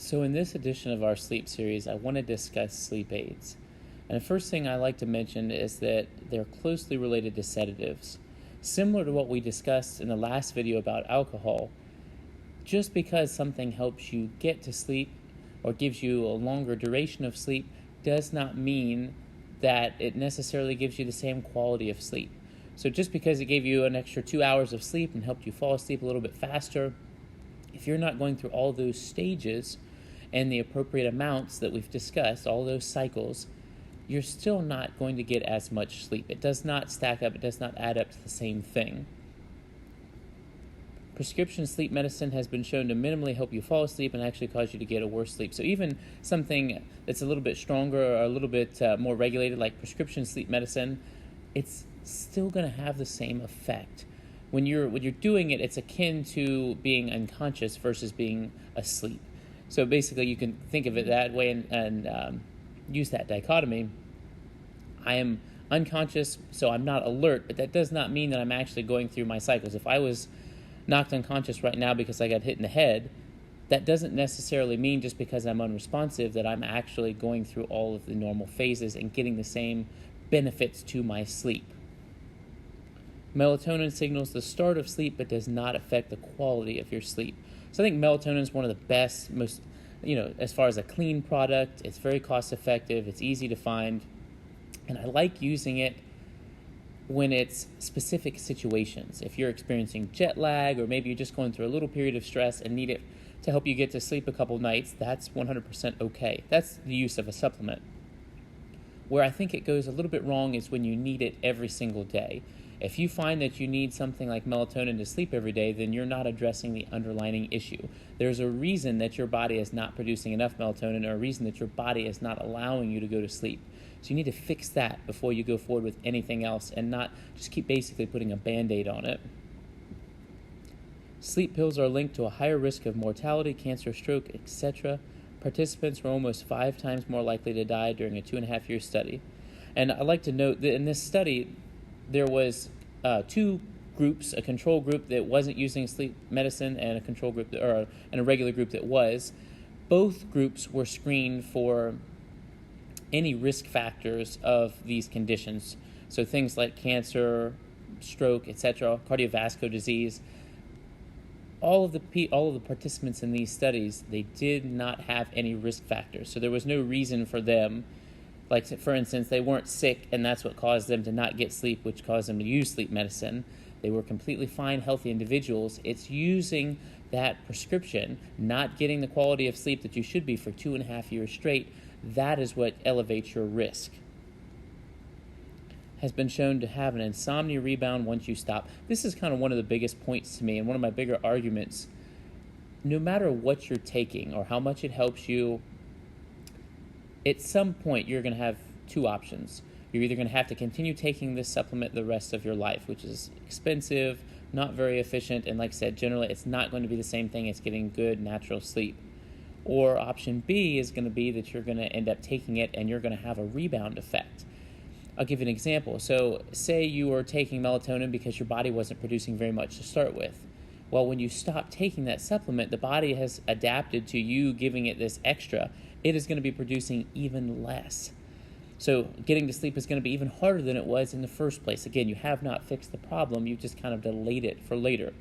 So in this edition of our sleep series, I want to discuss sleep aids. And the first thing I like to mention is that they're closely related to sedatives. Similar to what we discussed in the last video about alcohol, just because something helps you get to sleep or gives you a longer duration of sleep does not mean that it necessarily gives you the same quality of sleep. So just because it gave you an extra 2 hours of sleep and helped you fall asleep a little bit faster, if you're not going through all those stages and the appropriate amounts that we've discussed, all those cycles, you're still not going to get as much sleep. It does not stack up. It does not add up to the same thing. Prescription sleep medicine has been shown to minimally help you fall asleep and actually cause you to get a worse sleep. So even something that's a little bit stronger or a little bit more regulated, like prescription sleep medicine, it's still going to have the same effect. When you're doing it, it's akin to being unconscious versus being asleep. So basically, you can think of it that way and use that dichotomy. I am unconscious, so I'm not alert, but that does not mean that I'm actually going through my cycles. If I was knocked unconscious right now because I got hit in the head, that doesn't necessarily mean just because I'm unresponsive that I'm actually going through all of the normal phases and getting the same benefits to my sleep. Melatonin signals the start of sleep but does not affect the quality of your sleep. So I think melatonin is one of the best, most, as far as a clean product. It's very cost effective, it's easy to find, and I like using it when it's specific situations. If you're experiencing jet lag, or maybe you're just going through a little period of stress and need it to help you get to sleep a couple nights, that's 100% okay. That's the use of a supplement. Where I think it goes a little bit wrong is when you need it every single day. If you find that you need something like melatonin to sleep every day, then you're not addressing the underlying issue. There's a reason that your body is not producing enough melatonin, or a reason that your body is not allowing you to go to sleep. So you need to fix that before you go forward with anything else and not just keep basically putting a Band-Aid on it. Sleep pills are linked to a higher risk of mortality, cancer, stroke, etc. Participants were almost 5 times more likely to die during a 2.5-year study. And I'd like to note that in this study, there was 2 groups, a control group that wasn't using sleep medicine and a control group and a regular group that was. Both groups were screened for any risk factors of these conditions. So things like cancer, stroke, etc., cardiovascular disease. All of the participants in these studies, they did not have any risk factors. So there was no reason for them, like for instance, they weren't sick and that's what caused them to not get sleep, which caused them to use sleep medicine. They were completely fine, healthy individuals. It's using that prescription, not getting the quality of sleep that you should be for 2.5 years straight, that is what elevates your risk. Has been shown to have an insomnia rebound once you stop. This is kind of one of the biggest points to me and one of my bigger arguments. No matter what you're taking or how much it helps you, at some point you're going to have 2 options. You're either going to have to continue taking this supplement the rest of your life, which is expensive, not very efficient, and like I said, generally it's not going to be the same thing as getting good natural sleep. Or option B is going to be that you're going to end up taking it and you're going to have a rebound effect. I'll give you an example. So say you were taking melatonin because your body wasn't producing very much to start with. Well, when you stop taking that supplement, the body has adapted to you giving it this extra. It is going to be producing even less. So getting to sleep is going to be even harder than it was in the first place. Again, you have not fixed the problem. You've just kind of delayed it for later.